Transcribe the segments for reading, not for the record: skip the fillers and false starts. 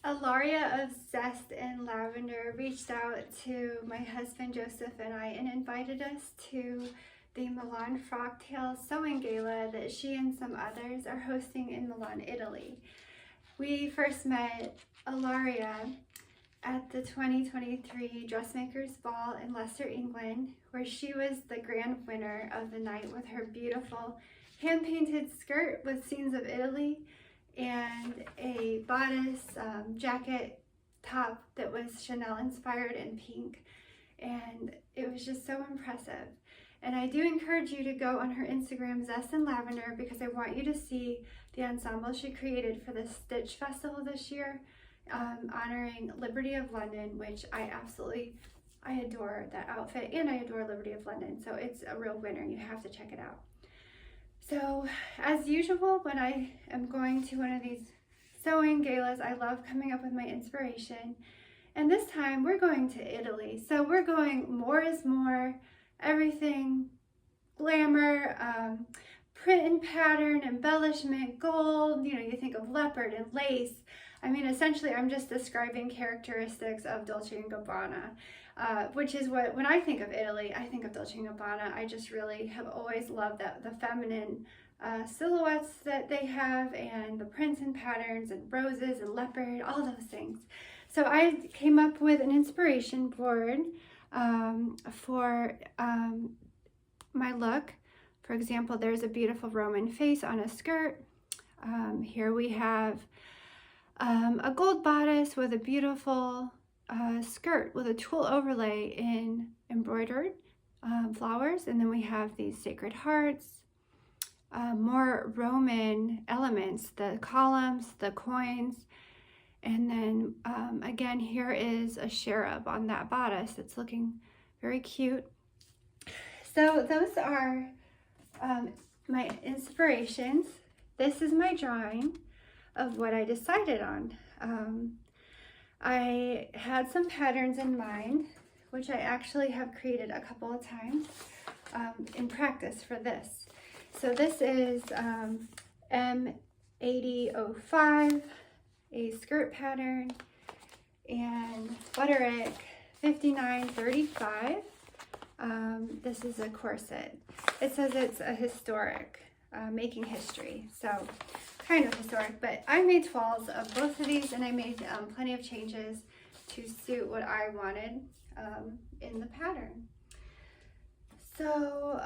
Alaria of Zest and Lavender reached out to my husband Joseph and I and invited us to the Milan Frocktails sewing gala that she and some others are hosting in Milan, Italy. We first met Alaria at the 2023 Dressmakers Ball in Leicester, England, where she was the grand winner of the night with her beautiful hand-painted skirt with scenes of Italy and a bodice jacket top that was Chanel inspired in pink, and it was just so impressive. And I do encourage you to go on her Instagram, Zest and Lavender, because I want you to see the ensemble she created for the Stitch Festival this year, honoring Liberty of London, which I adore that outfit, and I adore Liberty of London, so it's a real winner. You have to check it out. So as usual, when I am going to one of these sewing galas, I love coming up with my inspiration. And this time we're going to Italy. So we're going more is more, everything glamour, print and pattern, embellishment, gold, you think of leopard and lace. I mean, essentially I'm just describing characteristics of Dolce & Gabbana. Which is what, when I think of Italy, I think of Dolce & Gabbana. I just really have always loved the feminine silhouettes that they have, and the prints and patterns and roses and leopard, all those things. So I came up with an inspiration board for my look. For example, there's a beautiful Roman face on a skirt. Here we have a gold bodice with a beautiful skirt with a tulle overlay in embroidered flowers, and then we have these sacred hearts, more Roman elements, the columns, the coins, and then again here is a cherub on that bodice. It's looking very cute. So those are my inspirations. This is my drawing of what I decided on. I had some patterns in mind, which I actually have created a couple of times in practice for this. So this is M8005, a skirt pattern, and Butterick 5935. This is a corset. It says it's a historic, making history. So kind of historic, but I made twirls of both of these, and I made plenty of changes to suit what I wanted in the pattern. So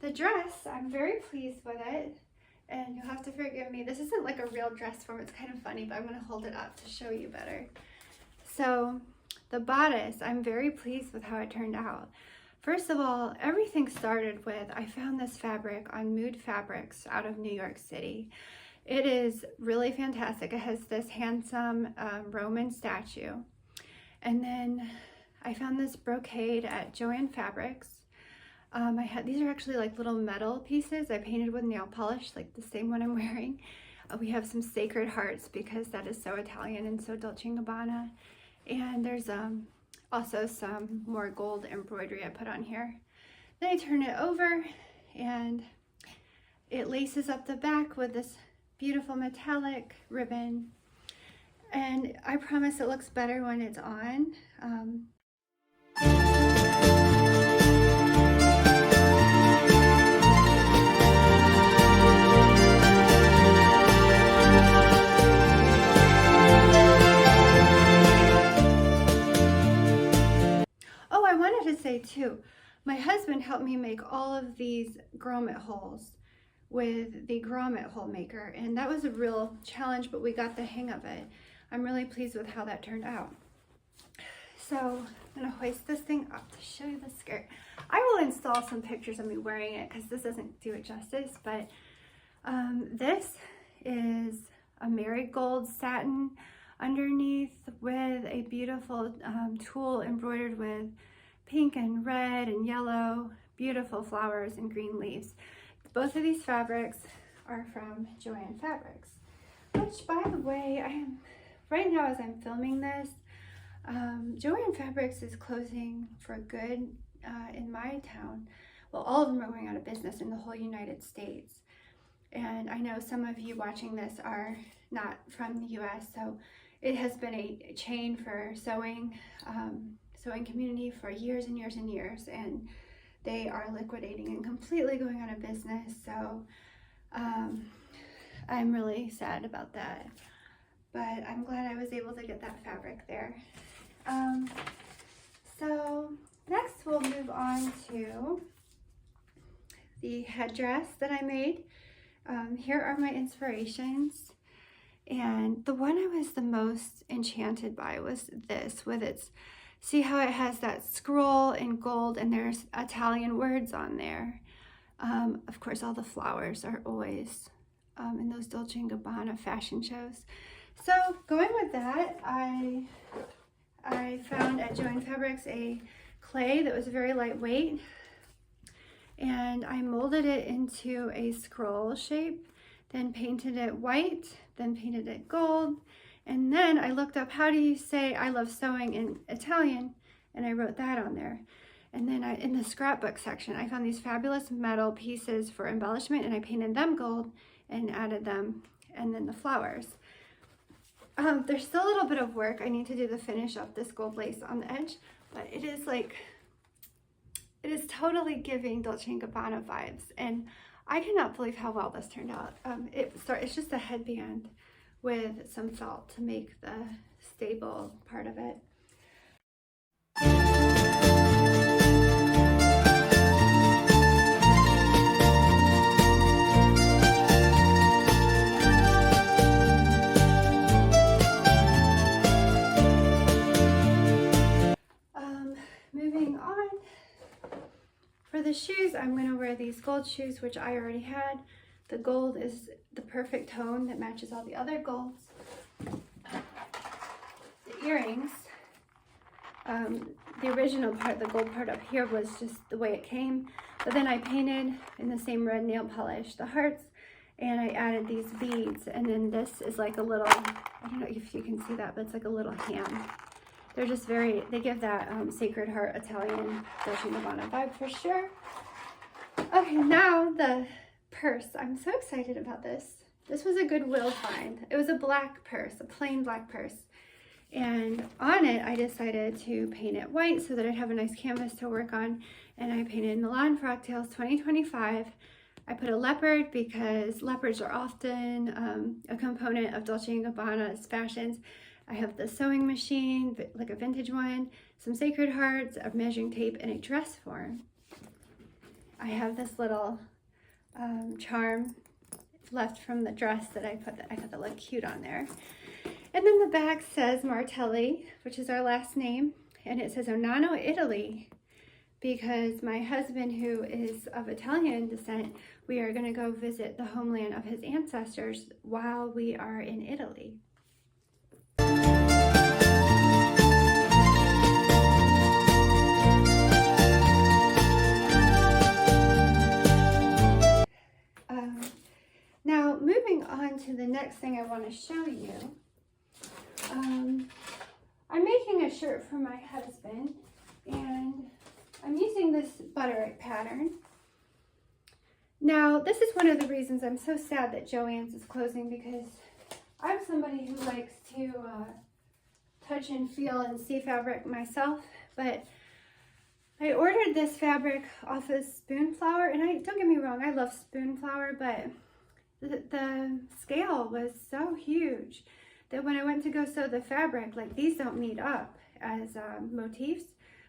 the dress, I'm very pleased with it, and you'll have to forgive me. This isn't like a real dress form. It's kind of funny, but I'm going to hold it up to show you better. So the bodice, I'm very pleased with how it turned out. First of all, everything started with, I found this fabric on Mood Fabrics out of New York City. It is really fantastic. It has this handsome Roman statue. And then I found this brocade at Joann Fabrics. These are actually like little metal pieces I painted with nail polish, like the same one I'm wearing. We have some sacred hearts because that is so Italian and so Dolce & Gabbana. And there's also some more gold embroidery I put on here. Then I turn it over and it laces up the back with this beautiful metallic ribbon. And I promise it looks better when it's on. I wanted to say too, my husband helped me make all of these grommet holes with the grommet hole maker, and that was a real challenge, but we got the hang of it. I'm really pleased with how that turned out. So I'm gonna hoist this thing up to show you the skirt. I will install some pictures of me wearing it because this doesn't do it justice, but this is a marigold satin underneath with a beautiful tulle embroidered with pink and red and yellow, beautiful flowers and green leaves. Both of these fabrics are from Joann Fabrics, which, by the way, right now as I'm filming this, Joann Fabrics is closing for good in my town. Well, all of them are going out of business in the whole United States. And I know some of you watching this are not from the US, so it has been a chain for sewing community for years and years and years, and they are liquidating and completely going out of business. So I'm really sad about that, but I'm glad I was able to get that fabric there. So next we'll move on to the headdress that I made. Here are my inspirations, and the one I was the most enchanted by was this, with its, see how it has that scroll in gold and there's Italian words on there. Of course, all the flowers are always in those Dolce & Gabbana fashion shows. So going with that, I found at Joann Fabrics a clay that was very lightweight, and I molded it into a scroll shape, then painted it white, then painted it gold, and then I looked up how do you say I love sewing in Italian, and I wrote that on there. And then in the scrapbook section, I found these fabulous metal pieces for embellishment, and I painted them gold and added them, and then the flowers. There's still a little bit of work. I need to do the finish of this gold lace on the edge, but it is like, it is totally giving Dolce & Gabbana vibes, and I cannot believe how well this turned out. It's just a headband with some felt to make the stable part of it. Moving on, for the shoes, I'm going to wear these gold shoes, which I already had. The gold is the perfect tone that matches all the other golds. The earrings, the original part, the gold part up here, was just the way it came, but then I painted in the same red nail polish the hearts, and I added these beads, and then this is like a little, I don't know if you can see that, but it's like a little hand. They're just very, they give that Sacred Heart Italian Dolce & Gabbana vibe for sure. Okay, now the purse. I'm so excited about this. This was a Goodwill find. It was a black purse, a plain black purse. And on it, I decided to paint it white so that I'd have a nice canvas to work on. And I painted Milan Frocktails 2025. I put a leopard because leopards are often a component of Dolce & Gabbana's fashions. I have the sewing machine, like a vintage one, some Sacred Hearts, a measuring tape, and a dress form. I have this little charm left from the dress that I thought that looked cute on there. And then the back says Martelli, which is our last name, and it says Onano, Italy, because my husband, who is of Italian descent, we are going to go visit the homeland of his ancestors while we are in Italy. Now, moving on to the next thing I want to show you. I'm making a shirt for my husband, and I'm using this butter pattern. Now, this is one of the reasons I'm so sad that Joann's is closing, because I'm somebody who likes to touch and feel and see fabric myself, but I ordered this fabric off of Spoonflower, and don't get me wrong, I love Spoonflower, but the scale was so huge that when I went to go sew the fabric, like, these don't meet up as motifs.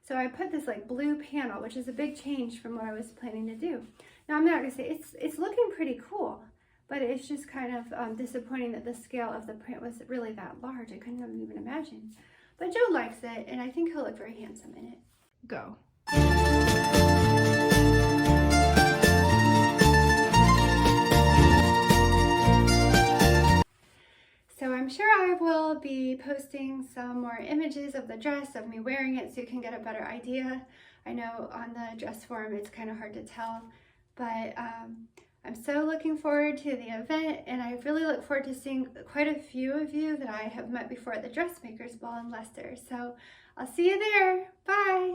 So I put this like blue panel, which is a big change from what I was planning to do. Now, I'm not gonna say it's looking pretty cool, but it's just kind of disappointing that the scale of the print was really that large. I couldn't even imagine. But Joe likes it, and I think he'll look very handsome in it. Go. So I'm sure I will be posting some more images of the dress, of me wearing it, so you can get a better idea. I know on the dress form it's kind of hard to tell, but I'm so looking forward to the event, and I really look forward to seeing quite a few of you that I have met before at the Dressmakers Ball in Leicester. So I'll see you there. Bye!